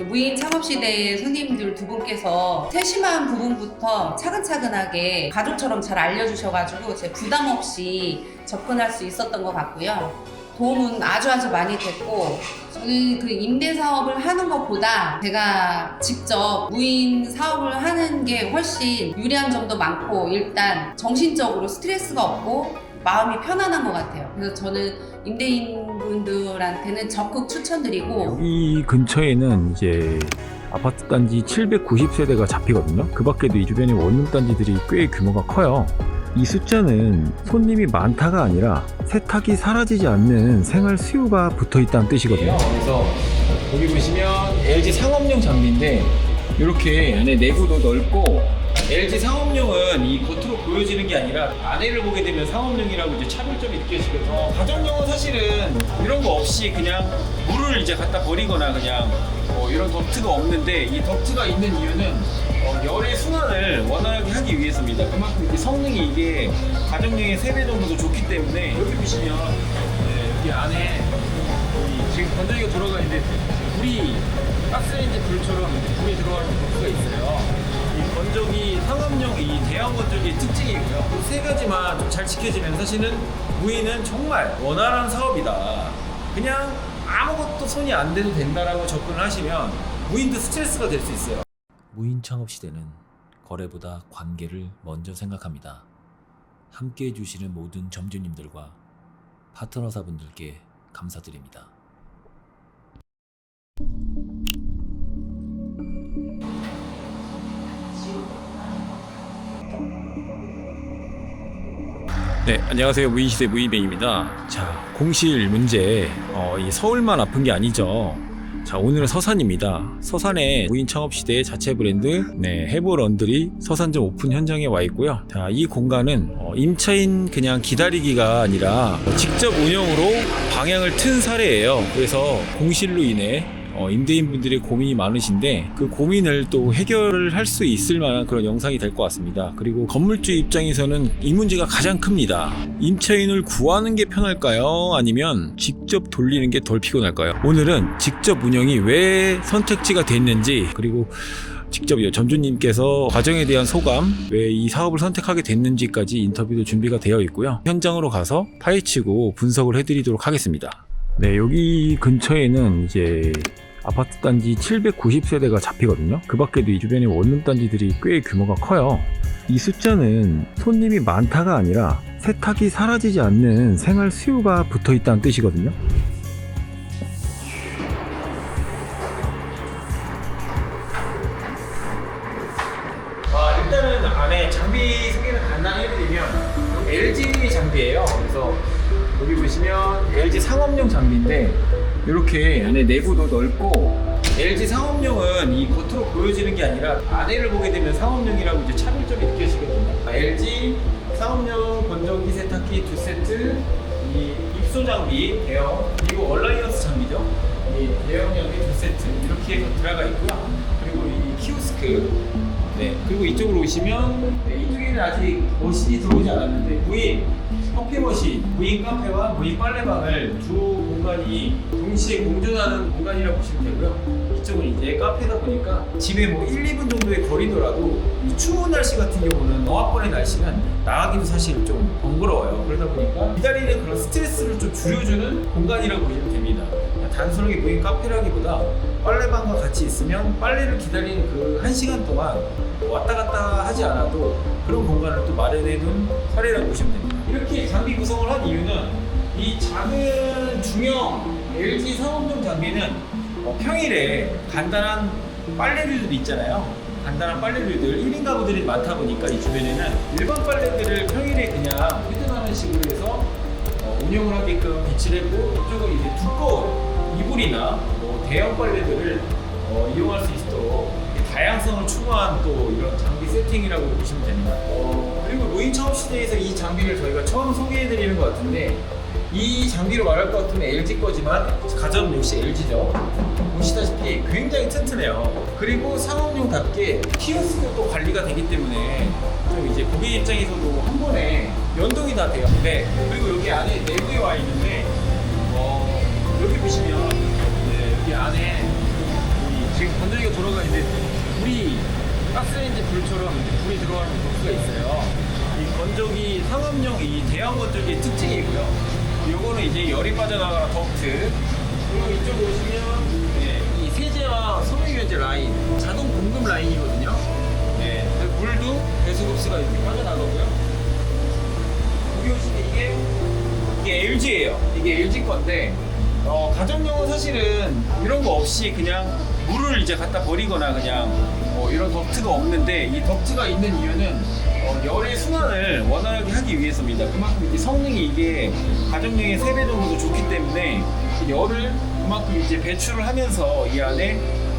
무인 창업시대의 손님들 두 분께서 세심한 부분부터 차근차근하게 가족처럼 잘 알려주셔가지고 제 부담 없이 접근할 수 있었던 것 같고요. 도움은 아주 많이 됐고, 저는 그 임대 사업을 하는 것보다 제가 직접 무인 사업을 하는 게 훨씬 유리한 점도 많고, 일단 정신적으로 스트레스가 없고 마음이 편안한 것 같아요. 그래서 저는 임대인분들한테는 적극 추천드리고, 여기 근처에는 이제 아파트 단지 790세대가 잡히거든요. 그 밖에도 이 주변에 원룸 단지들이 꽤 규모가 커요. 이 숫자는 손님이 많다가 아니라 세탁이 사라지지 않는 생활 수요가 붙어 있다는 뜻이거든요. 그래서 여기 보시면 LG 상업용 장비인데 이렇게 안에 내부도 넓고, LG 상업용은 이 겉으로 보여지는 게 아니라 안에를 보게 되면 상업용이라고 이제 차별점이 느껴지거든요. 가정용은 사실은 이런 거 없이 그냥 물을 이제 갖다 버리거나 그냥 이런 덕트가 없는데, 이 덕트가 있는 이유는 열의 순환을 원활하게 하기 위해서입니다. 그만큼 이게 성능이 이게 가정용의 3배 정도 더 좋기 때문에, 여기 보시면 여기 안에 지금 건조기가 돌아가 있는데 불이 가스레인지 불처럼 불이 들어가는 덕트가 있어요. 이 건조기 상업용 이 대형 건조기의 특징이고요. 이 세 가지만 좀 잘 지켜지면 사실은 무인은 정말 원활한 사업이다. 그냥 아무것도 손이 안 대도 된다라고 접근을 하시면 무인도 스트레스가 될 수 있어요. 무인 창업 시대는 거래보다 관계를 먼저 생각합니다. 함께 해주시는 모든 점주님들과 파트너사분들께 감사드립니다. 네, 안녕하세요. 무인시대 무인뱅입니다. 자, 공실 문제, 이 서울만 아픈 게 아니죠. 자, 오늘은 서산입니다. 서산에 무인 창업시대의 자체 브랜드 해보런들이 서산점 오픈 현장에 와 있고요. 자, 이 공간은 임차인 그냥 기다리기가 아니라 직접 운영으로 방향을 튼 사례예요. 그래서 공실로 인해 임대인분들의 고민이 많으신데, 그 고민을 또 해결을 할 수 있을 만한 그런 영상이 될 것 같습니다. 그리고 건물주 입장에서는 이 문제가 가장 큽니다. 임차인을 구하는 게 편할까요? 아니면 직접 돌리는 게 덜 피곤할까요? 오늘은 직접 운영이 왜 선택지가 됐는지, 그리고 직접 점주님께서 과정에 대한 소감, 왜 이 사업을 선택하게 됐는지까지 인터뷰도 준비가 되어 있고요. 현장으로 가서 파헤치고 분석을 해드리도록 하겠습니다. 네, 여기 근처에는 이제 아파트 단지 790세대가 잡히거든요. 그 밖에도 이 주변에 원룸 단지들이 꽤 규모가 커요. 이 숫자는 손님이 많다가 아니라 세탁이 사라지지 않는 생활 수요가 붙어 있다는 뜻이거든요. 일단은 안에 장비 소개를 간단히 해드리면 LG 장비예요. 그래서 여기 보시면 LG 상업용 장비인데 이렇게 안에 내부도 넓고, LG 상업용은 이 겉으로 보여지는 게 아니라 안에를 보게 되면 상업용이라고 이제 차별점이 느껴지거든요. LG 상업용 건조기 세탁기 2세트, 이 입소 장비 대형, 그리고 얼라이언스 장비죠. 이 대형 장비 2세트 이렇게 해서 들어가 있고요. 그리고 이 키오스크, 그리고 이쪽으로 오시면 이쪽에는 아직 머신이 들어오지 않았는데 무인 커피 머신, 무인 카페와 무인 빨래방을 두 공간이 동시에 공존하는 공간이라고 보시면 되고요. 이쪽은 이제 카페다 보니까 집에 1, 2분 정도의 거리더라도 이 추운 날씨 같은 경우는 영하권의 날씨는 나가기도 사실 좀 번거로워요. 그러다 보니까 기다리는 그런 스트레스를 좀 줄여주는 공간이라고 보시면 됩니다. 단순하게 무인 카페라기보다 빨래방과 같이 있으면 빨래를 기다리는 그 1시간 동안 왔다 갔다 하지 않아도 그런 공간을 또 마련해 둔 사례라고 보시면 됩니다. 이렇게 장비 구성을 한 이유는, 이 작은 중형 LG 상업용 장비는 평일에 간단한 빨래류들 있잖아요. 간단한 빨래류들 1인 가구들이 많다 보니까 이 주변에는 일반 빨래들을 평일에 그냥 회전하는 식으로 해서 운영을 하게끔 배치를 했고, 이쪽은 이제 두꺼운 이불이나 대형 빨래들을 이용할 수 있도록 다양성을 추구한 또 이런 장비 세팅이라고 보시면 됩니다. 그리고 무인 창업 시대에서 이 장비를 저희가 처음 소개해드리는 것 같은데, 이 장비로 말할 것 같으면 LG 거지만 가전 역시 LG죠. 보시다시피 굉장히 튼튼해요. 그리고 상업용답게 키오스크도 관리가 되기 때문에 좀 이제 고객 입장에서도 한 번에 연동이 다 돼요. 그리고 여기 안에 내부에 와 있는데 여기 보시면 여기 안에 지금 건조기가 돌아가는데 불이 가스레인지 불처럼 불이 들어가는 덕트가 있어요. 이 건조기 상업용 이 대형 건조기의 특징이고요. 요거는 이제 열이 빠져나가는 덕트. 그리고 이쪽 보시면 이 세제와 섬유유연제 라인, 자동 공급 라인이거든요. 물도 배수급수가 이렇게 빠져나가고요. 여기 보시면 이게 LG예요. 이게 LG 건데 가정용은 사실은 이런 거 없이 그냥 물을 이제 갖다 버리거나 그냥 이런 덕트가 없는데, 이 덕트가 있는 이유는 열의 순환을 원활하게 하기 위해서입니다. 그만큼 이게 성능이 이게 가정용의 3배 정도 좋기 때문에 열을 그만큼 이제 배출을 하면서 이 안에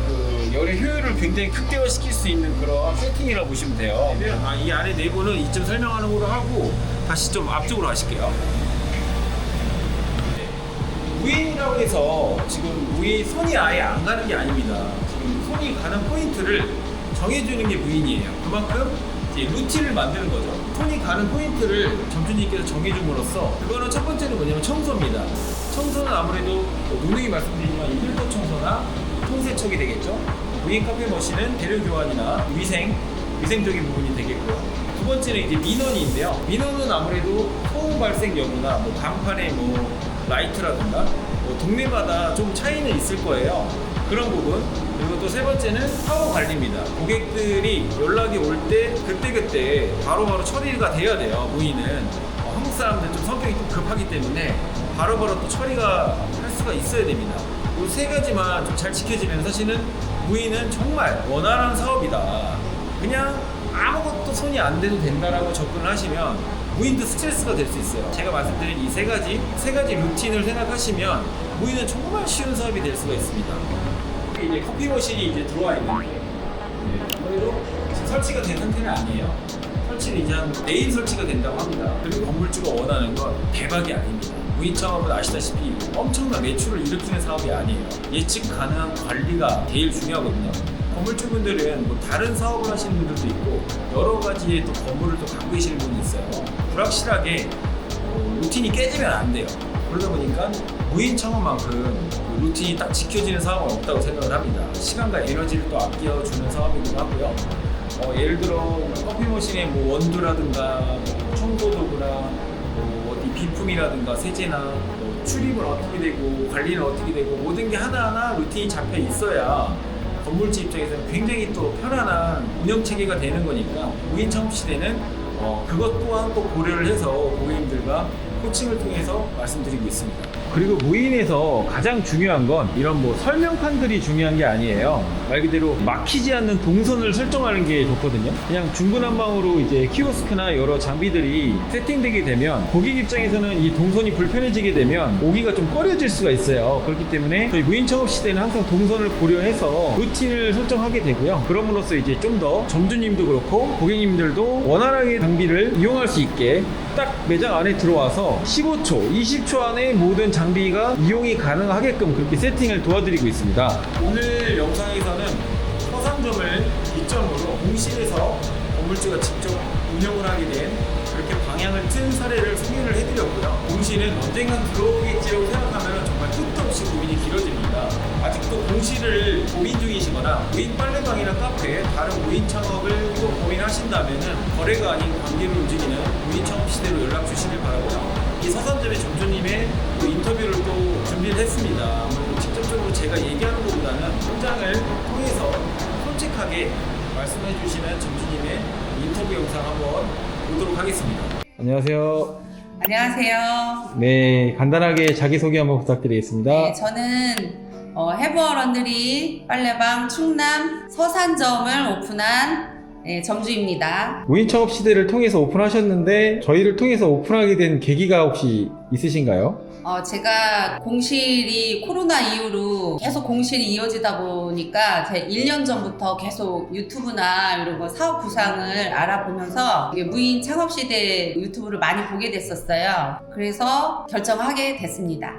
그 열의 효율을 굉장히 극대화시킬 수 있는 그런 세팅이라고 보시면 돼요. 이 안에 내부는 이쯤 설명하는 걸로 하고 다시 좀 앞쪽으로 가실게요. 무인이라고 해서 지금 무인 손이 아예 안 가는 게 아닙니다. 지금 손이 가는 포인트를 정해주는 게 무인이에요. 그만큼 이제 루틴을 만드는 거죠. 손이 가는 포인트를 점주님께서 정해줌으로써, 그거는 첫 번째는 뭐냐면 청소입니다. 청소는 아무래도 누누이 말씀드리지만 이 필터 청소나 통세척이 되겠죠. 무인 카페 머신은 대류 교환이나 위생적인 부분이 되겠고요. 두 번째는 이제 민원인데요. 민원은 아무래도 소음 발생 여부나 간판에 라이트라든가 동네마다 좀 차이는 있을 거예요. 그런 부분. 그리고 또 세 번째는 사고 관리입니다. 고객들이 연락이 올 때 그때 바로바로 처리가 돼야 돼요. 무인은 한국 사람들 좀 성격이 좀 급하기 때문에 바로바로 또 처리가 할 수가 있어야 됩니다. 이 세 가지만 좀 잘 지켜지면 사실은 무인은 정말 원활한 사업이다. 그냥 아무것도 손이 안 대도 된다라고 접근을 하시면 무인도 스트레스가 될 수 있어요. 제가 말씀드린 이 세 가지 루틴을 생각하시면 무인은 정말 쉬운 사업이 될 수가 있습니다. 이제 커피 머신이 이제 들어와 있는데, 아무래도 설치가 된 상태는 아니에요. 설치는 이제 한 내일 설치가 된다고 합니다. 그리고 건물주가 원하는 건 대박이 아닙니다. 무인 창업은 아시다시피 엄청난 매출을 일으키는 사업이 아니에요. 예측 가능한 관리가 제일 중요하거든요. 건물주분들은 다른 사업을 하시는 분들도 있고 여러 가지의 또 건물을 또 갖고 계시는 분이 있어요. 불확실하게 루틴이 깨지면 안 돼요. 그러다 보니까 무인 창업만큼 루틴이 딱 지켜지는 사업은 없다고 생각을 합니다. 시간과 에너지를 또 아껴주는 사업이기도 하고요. 예를 들어 커피 머신의 원두라든가 청소도구나 어디 비품이라든가 세제나 출입은 어떻게 되고 관리는 어떻게 되고 모든 게 하나하나 루틴이 잡혀 있어야 건물주 입장에서는 굉장히 또 편안한 운영 체계가 되는 거니까 무인 창업 시대는 그것 또한 또 고려를 해서 고객님들과 코칭을 통해서 말씀드리고 있습니다. 그리고 무인에서 가장 중요한 건 이런 설명판들이 중요한 게 아니에요. 말 그대로 막히지 않는 동선을 설정하는 게 좋거든요. 그냥 중구난방으로 이제 키오스크나 여러 장비들이 세팅되게 되면 고객 입장에서는 이 동선이 불편해지게 되면 오기가 좀 꺼려질 수가 있어요. 그렇기 때문에 저희 무인 창업 시대는 항상 동선을 고려해서 루틴을 설정하게 되고요. 그럼으로써 이제 좀 더 점주님도 그렇고 고객님들도 원활하게 장비를 이용할 수 있게 딱 매장 안에 들어와서 15초, 20초 안에 모든 장비가 이용이 가능하게끔 그렇게 세팅을 도와드리고 있습니다. 오늘 영상에서는 서산점을 기점으로 공실에서 건물주가 직접 운영을 하게 된 그렇게 방향을 튼 사례를 소개를 해드렸고요. 공실은 언젠간 들어오겠지라고 생각하면 정말 끝도 없이 고민이 길어집니다. 아직도 공실을 고민 중이시거나 무인 빨래방이나 카페, 다른 무인 창업을 또 고민하신다면 거래가 아닌 관계를 움직이는 무인 창업 시대로 연락 주시길 바라고요. 이 서산점의 점주님의 인터뷰를 또 준비를 했습니다. 직접적으로 제가 얘기하는 것보다는 현장을 통해서 솔직하게 말씀해 주시는 점주님의 인터뷰 영상 한번 보도록 하겠습니다. 안녕하세요. 안녕하세요. 네, 간단하게 자기소개 한번 부탁드리겠습니다. 네, 저는 해부어 런드리 빨래방 충남 서산점을 오픈한 점주입니다. 무인 창업 시대를 통해서 오픈하셨는데 저희를 통해서 오픈하게 된 계기가 혹시 있으신가요? 제가 공실이 코로나 이후로 계속 공실이 이어지다 보니까 제 1년 전부터 계속 유튜브나 이런 거 사업 구상을 알아보면서 무인 창업 시대 유튜브를 많이 보게 됐었어요. 그래서 결정하게 됐습니다.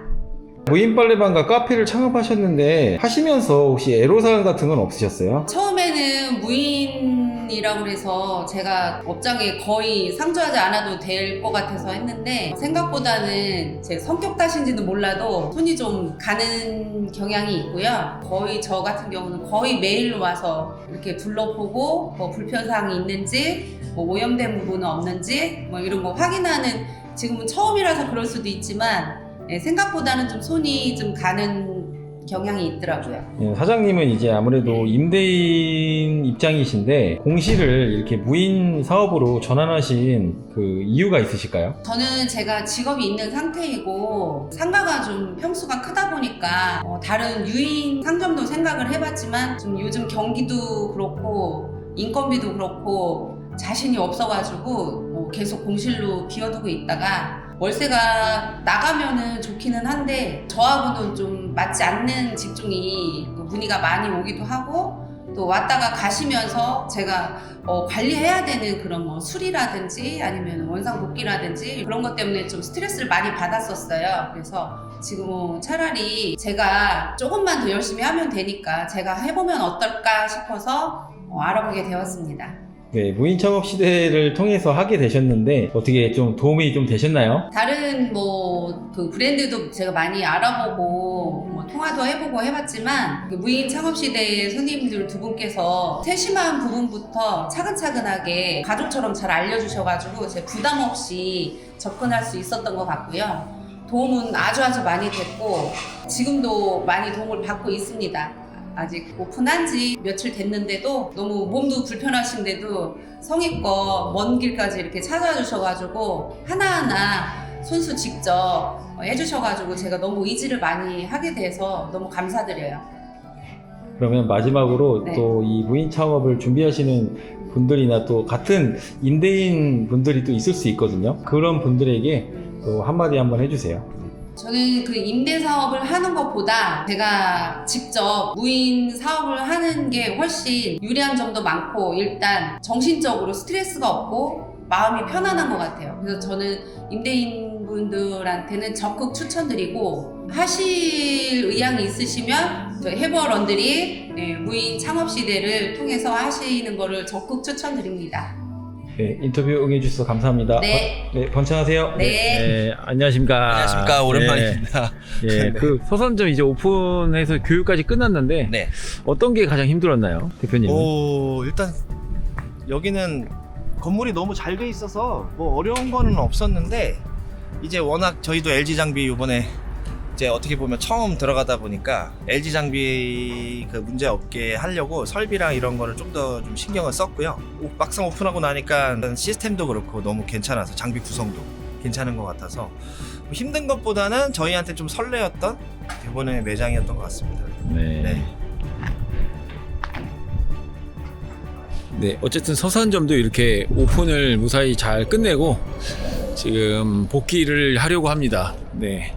무인 빨래방과 카페를 창업하셨는데 하시면서 혹시 애로사항 같은 건 없으셨어요? 처음에는 무인 부분이라고 해서 제가 업장에 거의 상주하지 않아도 될 것 같아서 했는데 생각보다는 제 성격 탓인지는 몰라도 손이 좀 가는 경향이 있고요. 거의 저 같은 경우는 거의 매일 와서 이렇게 둘러보고 뭐 불편사항이 있는지 뭐 오염된 부분은 없는지 뭐 이런 거 확인하는, 지금은 처음이라서 그럴 수도 있지만 생각보다는 좀 손이 좀 가는 경향이 있더라고요. 예, 사장님은 이제 아무래도 임대인 입장이신데 공실을 이렇게 무인 사업으로 전환하신 그 이유가 있으실까요? 저는 제가 직업이 있는 상태이고 상가가 좀 평수가 크다 보니까 다른 유인 상점도 생각을 해봤지만 좀 요즘 경기도 그렇고 인건비도 그렇고 자신이 없어가지고 계속 공실로 비워두고 있다가 월세가 나가면은 좋기는 한데 저하고는 좀 맞지 않는 직종이 문의가 많이 오기도 하고 또 왔다가 가시면서 제가 관리해야 되는 그런 뭐 수리라든지 아니면 원상 복귀라든지 그런 것 때문에 좀 스트레스를 많이 받았었어요. 그래서 지금 차라리 제가 조금만 더 열심히 하면 되니까 제가 해보면 어떨까 싶어서 알아보게 되었습니다. 네, 무인 창업 시대를 통해서 하게 되셨는데 어떻게 좀 도움이 좀 되셨나요? 다른 뭐 그 브랜드도 제가 많이 알아보고 뭐 통화도 해보고 해봤지만 그 무인 창업 시대의 손님들 두 분께서 세심한 부분부터 차근차근하게 가족처럼 잘 알려주셔가지고 제 부담 없이 접근할 수 있었던 것 같고요. 도움은 아주 많이 됐고 지금도 많이 도움을 받고 있습니다. 아직 오픈한 지 며칠 됐는데도 너무 몸도 불편하신데도 성의껏 먼 길까지 이렇게 찾아와 주셔가지고 하나하나 손수 직접 해주셔가지고 제가 너무 의지를 많이 하게 돼서 너무 감사드려요. 그러면 마지막으로 네. 또 이 무인 창업을 준비하시는 분들이나 또 같은 임대인 분들이 또 있을 수 있거든요. 그런 분들에게 또 한마디 한번 해주세요. 저는 그 임대 사업을 하는 것보다 제가 직접 무인 사업을 하는 게 훨씬 유리한 점도 많고 일단 정신적으로 스트레스가 없고 마음이 편안한 것 같아요. 그래서 저는 임대인 분들한테는 적극 추천드리고 하실 의향이 있으시면 저희 해버런들이 무인 창업 시대를 통해서 하시는 거를 적극 추천드립니다. 네, 인터뷰 응해주셔서 감사합니다. 네. 네, 번창하세요. 네. 안녕하십니까. 안녕하십니까. 오랜만입니다. 예, 네. 그 서산점 이제 오픈해서 교육까지 끝났는데 네. 어떤 게 가장 힘들었나요, 대표님? 일단 여기는 건물이 너무 잘 돼 있어서 뭐 어려운 거는 없었는데 이제 워낙 저희도 LG 장비 이번에 이제 어떻게 보면 처음 들어가다 보니까 LG 장비 그 문제 없게 하려고 설비랑 이런 거를 좀 더 좀 신경을 썼고요. 막상 오픈하고 나니까 시스템도 그렇고 너무 괜찮아서 장비 구성도 괜찮은 것 같아서 힘든 것보다는 저희한테 좀 설레었던 이번에 매장이었던 것 같습니다. 네. 네. 네, 어쨌든 서산점도 이렇게 오픈을 무사히 잘 끝내고 지금 복귀를 하려고 합니다. 네.